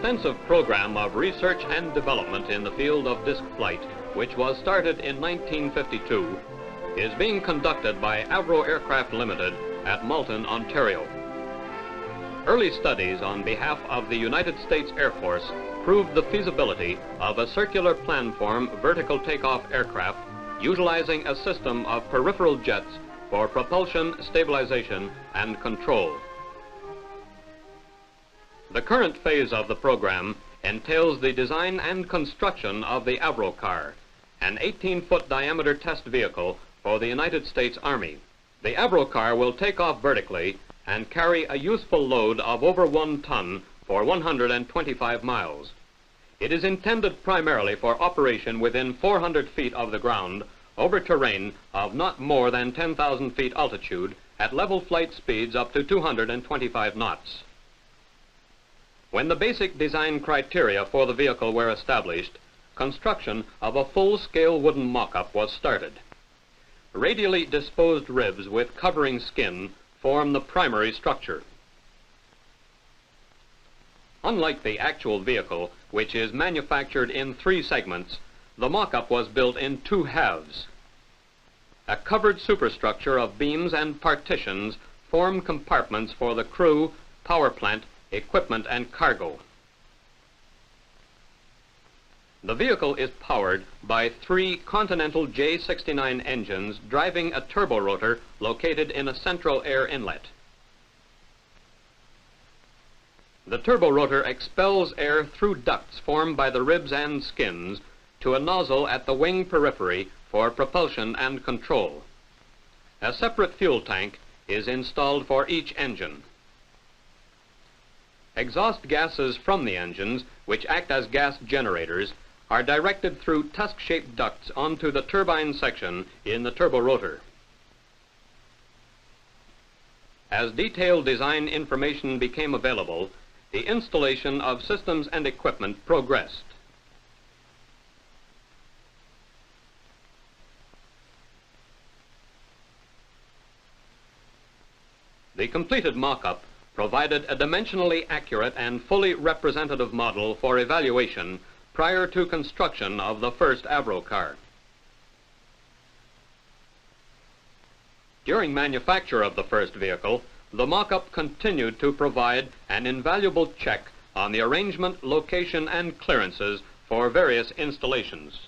extensive program of research and development in the field of disc flight, which was started in 1952, is being conducted by Avro Aircraft Limited at Malton, Ontario. Early studies on behalf of the United States Air Force proved the feasibility of a circular planform vertical takeoff aircraft utilizing a system of peripheral jets for propulsion, stabilization, and control. The current phase of the program entails the design and construction of the Avrocar, an 18-foot diameter test vehicle for the United States Army. The Avrocar will take off vertically and carry a useful load of over 1 ton for 125 miles. It is intended primarily for operation within 400 feet of the ground over terrain of not more than 10,000 feet altitude at level flight speeds up to 225 knots. When the basic design criteria for the vehicle were established, construction of a full-scale wooden mock-up was started. Radially disposed ribs with covering skin form the primary structure. Unlike the actual vehicle, which is manufactured in 3 segments, the mock-up was built in 2 halves. A covered superstructure of beams and partitions form compartments for the crew, power plant, equipment, and cargo. The vehicle is powered by 3 Continental J69 engines driving a turborotor located in a central air inlet. The turborotor expels air through ducts formed by the ribs and skins to a nozzle at the wing periphery for propulsion and control. A separate fuel tank is installed for each engine. Exhaust gases from the engines, which act as gas generators, are directed through tusk-shaped ducts onto the turbine section in the turborotor. As detailed design information became available, the installation of systems and equipment progressed. The completed mock-up provided a dimensionally accurate and fully representative model for evaluation prior to construction of the first Avrocar. During manufacture of the first vehicle, the mock-up continued to provide an invaluable check on the arrangement, location, and clearances for various installations.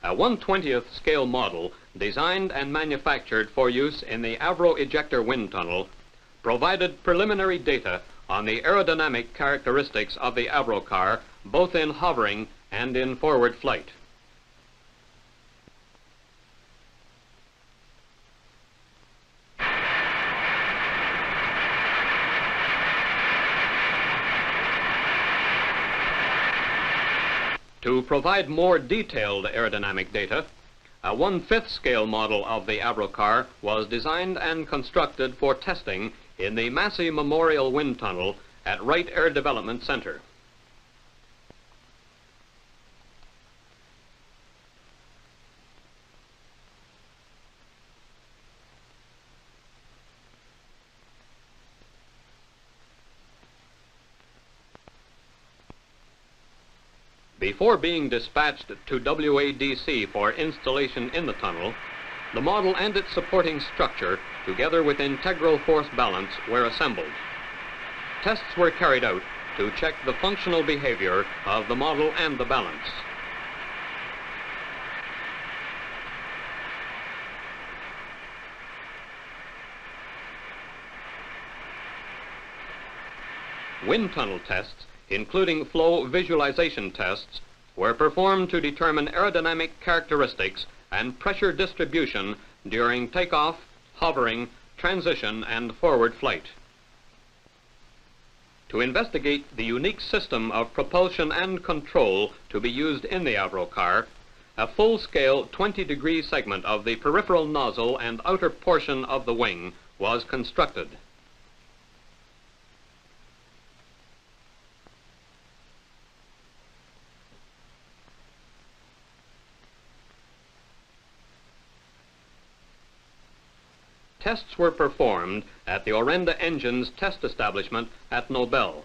A 1/20th scale model designed and manufactured for use in the Avro ejector wind tunnel provided preliminary data on the aerodynamic characteristics of the Avrocar, both in hovering and in forward flight. To provide more detailed aerodynamic data, a 1/5 scale model of the Avrocar was designed and constructed for testing in the Massey Memorial Wind Tunnel at Wright Air Development Center. Before being dispatched to WADC for installation in the tunnel, the model and its supporting structure, together with integral force balance, were assembled. Tests were carried out to check the functional behavior of the model and the balance. Wind tunnel tests, including flow visualization tests, were performed to determine aerodynamic characteristics and pressure distribution during takeoff, hovering, transition, and forward flight. To investigate the unique system of propulsion and control to be used in the Avrocar, a full-scale 20-degree segment of the peripheral nozzle and outer portion of the wing was constructed. tests were performed at the Orenda Engines test establishment at Nobel.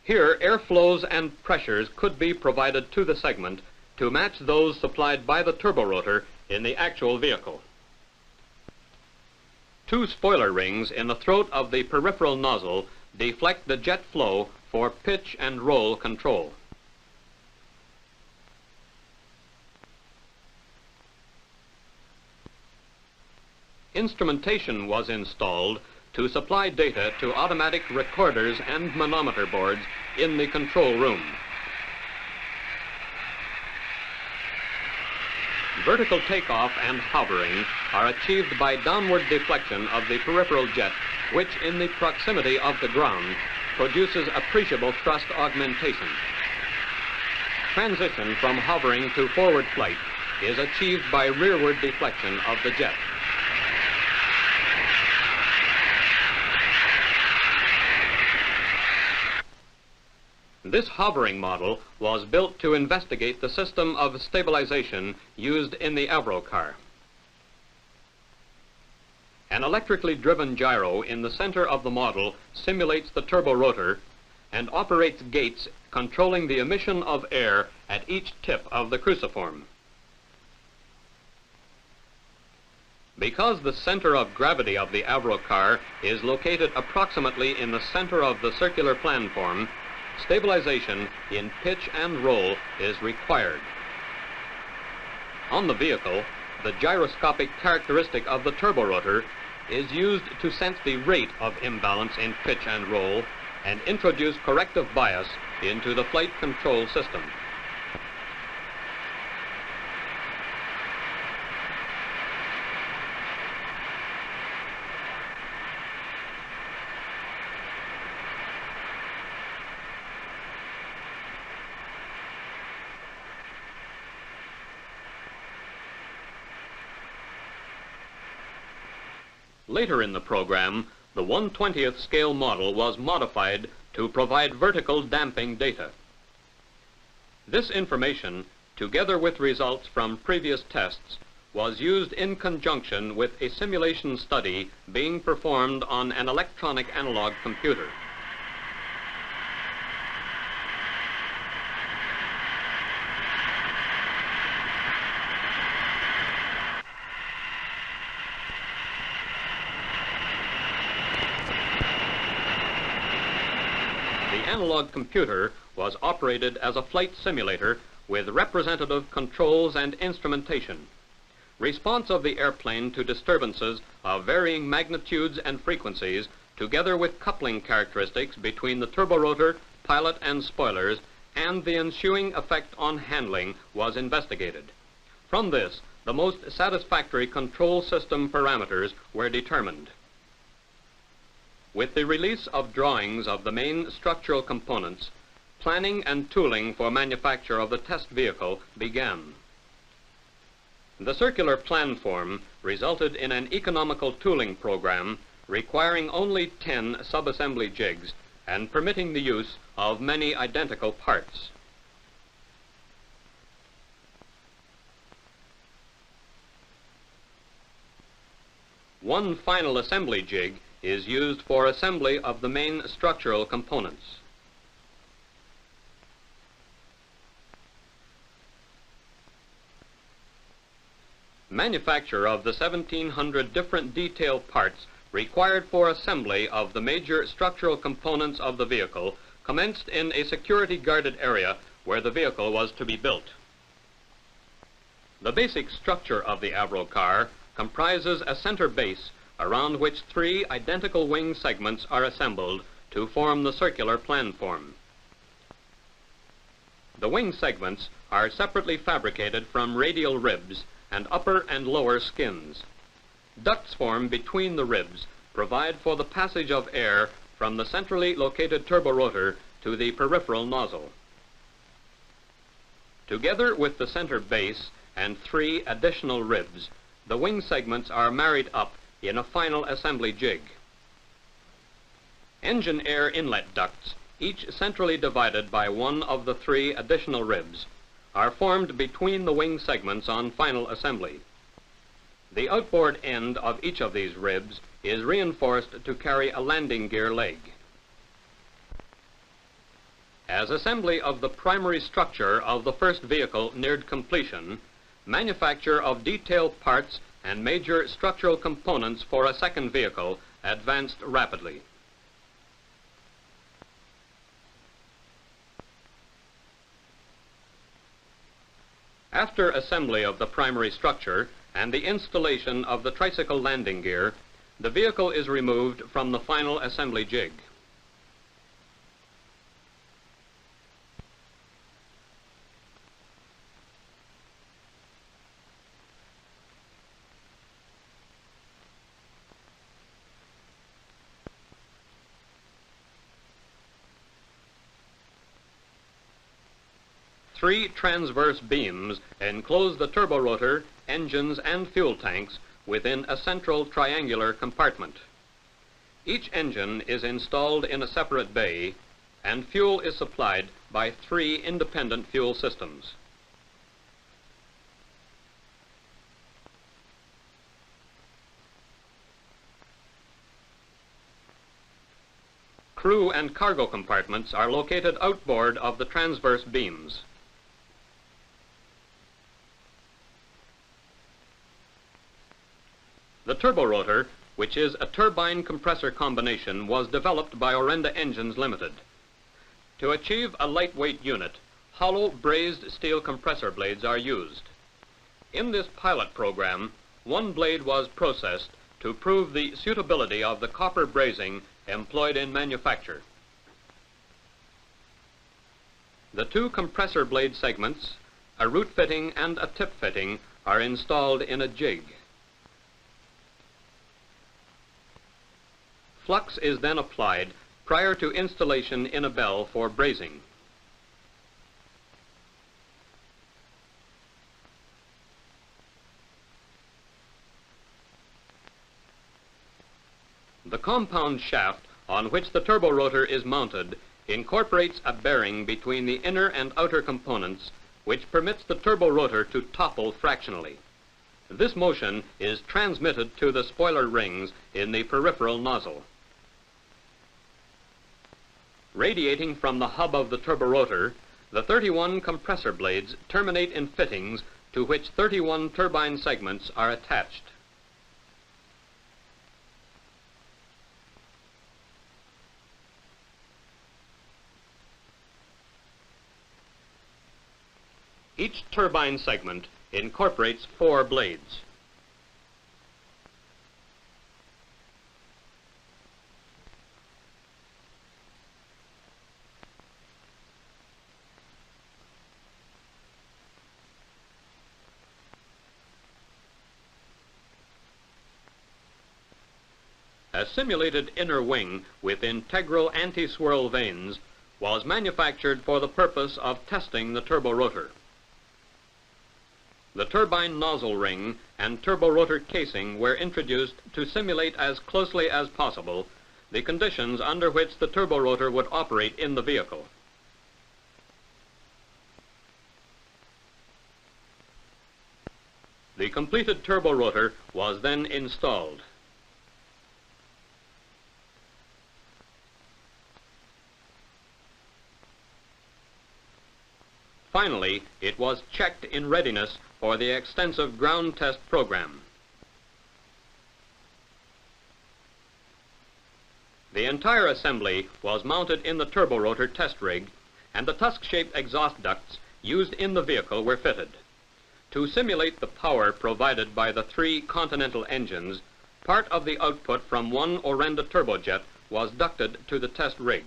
Here, airflows and pressures could be provided to the segment to match those supplied by the turborotor in the actual vehicle. Two spoiler rings in the throat of the peripheral nozzle deflect the jet flow for pitch and roll control. Instrumentation was installed to supply data to automatic recorders and manometer boards in the control room. Vertical takeoff and hovering are achieved by downward deflection of the peripheral jet, which in the proximity of the ground produces appreciable thrust augmentation. Transition from hovering to forward flight is achieved by rearward deflection of the jet. This hovering model was built to investigate the system of stabilization used in the Avrocar. An electrically driven gyro in the center of the model simulates the turborotor and operates gates controlling the emission of air at each tip of the cruciform. Because the center of gravity of the Avrocar is located approximately in the center of the circular planform, stabilization in pitch and roll is required. On the vehicle, the gyroscopic characteristic of the turborotor is used to sense the rate of imbalance in pitch and roll and introduce corrective bias into the flight control system. Later in the program, the 1/20th scale model was modified to provide vertical damping data. This information, together with results from previous tests, was used in conjunction with a simulation study being performed on an electronic analog computer. The analog computer was operated as a flight simulator with representative controls and instrumentation. Response of the airplane to disturbances of varying magnitudes and frequencies, together with coupling characteristics between the turborotor, pilot, and spoilers, and the ensuing effect on handling was investigated. From this, the most satisfactory control system parameters were determined. With the release of drawings of the main structural components, planning and tooling for manufacture of the test vehicle began. The circular planform resulted in an economical tooling program requiring only 10 subassembly jigs and permitting the use of many identical parts. One final assembly jig is used for assembly of the main structural components. Manufacture of the 1,700 different detail parts required for assembly of the major structural components of the vehicle commenced in a security-guarded area where the vehicle was to be built. The basic structure of the Avrocar comprises a center base around which 3 identical wing segments are assembled to form the circular planform. The wing segments are separately fabricated from radial ribs and upper and lower skins. Ducts form between the ribs provide for the passage of air from the centrally located turborotor to the peripheral nozzle. Together with the center base and 3 additional ribs, the wing segments are married up in a final assembly jig. Engine air inlet ducts, each centrally divided by one of the 3 additional ribs, are formed between the wing segments on final assembly. The outboard end of each of these ribs is reinforced to carry a landing gear leg. As assembly of the primary structure of the first vehicle neared completion, manufacture of detailed parts and major structural components for a second vehicle advanced rapidly. After assembly of the primary structure and the installation of the tricycle landing gear, the vehicle is removed from the final assembly jig. Three transverse beams enclose the turborotor, engines, and fuel tanks within a central triangular compartment. Each engine is installed in a separate bay, and fuel is supplied by three independent fuel systems. Crew and cargo compartments are located outboard of the transverse beams. The turborotor, which is a turbine compressor combination, was developed by Orenda Engines Limited. To achieve a lightweight unit, hollow brazed steel compressor blades are used. In this pilot program, one blade was processed to prove the suitability of the copper brazing employed in manufacture. The two compressor blade segments, a root fitting and a tip fitting, are installed in a jig. Flux is then applied prior to installation in a bell for brazing. The compound shaft on which the turborotor is mounted incorporates a bearing between the inner and outer components, which permits the turborotor to topple fractionally. This motion is transmitted to the spoiler rings in the peripheral nozzle. Radiating from the hub of the turborotor, the 31 compressor blades terminate in fittings to which 31 turbine segments are attached. Each turbine segment incorporates 4 blades. A simulated inner wing with integral anti-swirl vanes was manufactured for the purpose of testing the turborotor. The turbine nozzle ring and turborotor casing were introduced to simulate as closely as possible the conditions under which the turborotor would operate in the vehicle. The completed turborotor was then installed. Finally, it was checked in readiness for the extensive ground test program. The entire assembly was mounted in the turborotor test rig, and the tusk-shaped exhaust ducts used in the vehicle were fitted. To simulate the power provided by the 3 Continental engines, part of the output from one Orenda turbojet was ducted to the test rig.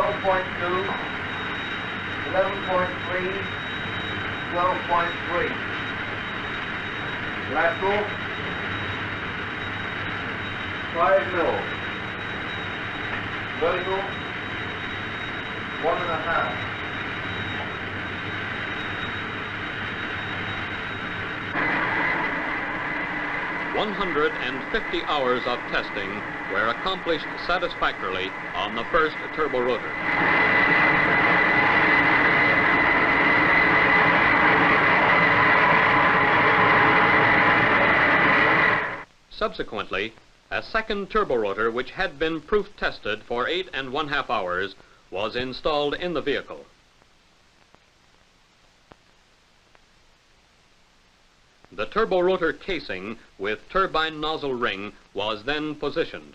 12.2, 11.3, 12.3. Lateral, 5 mils. Vertical, 1.5. 150 hours of testing were accomplished satisfactorily on the first turbo rotor. Subsequently, a second turbo rotor, which had been proof tested for 8½ hours, was installed in the vehicle. The turbo rotor casing with turbine nozzle ring was then positioned.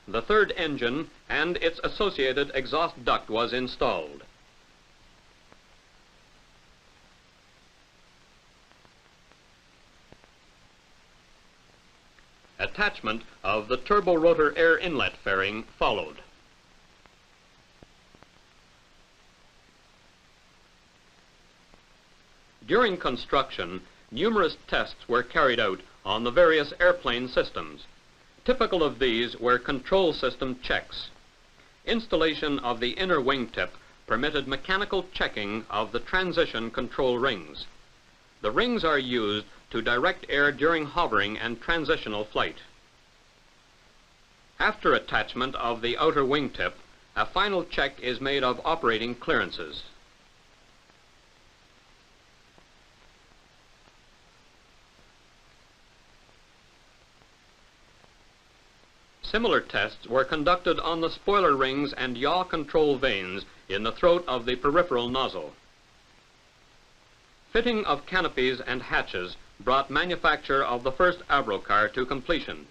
The third engine and its associated exhaust duct was installed. Attachment of the turbo rotor air inlet fairing followed. During construction, numerous tests were carried out on the various airplane systems. Typical of these were control system checks. Installation of the inner wingtip permitted mechanical checking of the transition control rings. The rings are used to direct air during hovering and transitional flight. After attachment of the outer wingtip, a final check is made of operating clearances. Similar tests were conducted on the spoiler rings and yaw control vanes in the throat of the peripheral nozzle. Fitting of canopies and hatches brought manufacture of the first Avrocar to completion.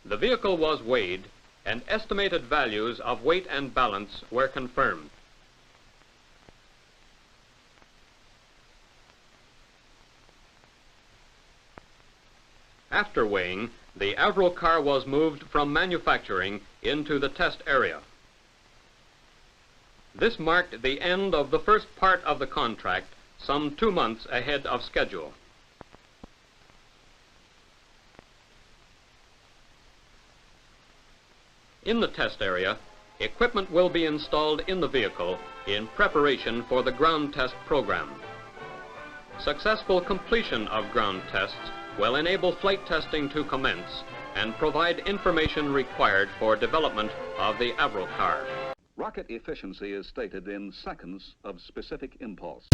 The vehicle was weighed, and estimated values of weight and balance were confirmed. After weighing, the Avrocar was moved from manufacturing into the test area. This marked the end of the first part of the contract, some 2 months ahead of schedule. In the test area, equipment will be installed in the vehicle in preparation for the ground test program. Successful completion of ground tests will enable flight testing to commence and provide information required for development of the Avrocar. Rocket efficiency is stated in seconds of specific impulse.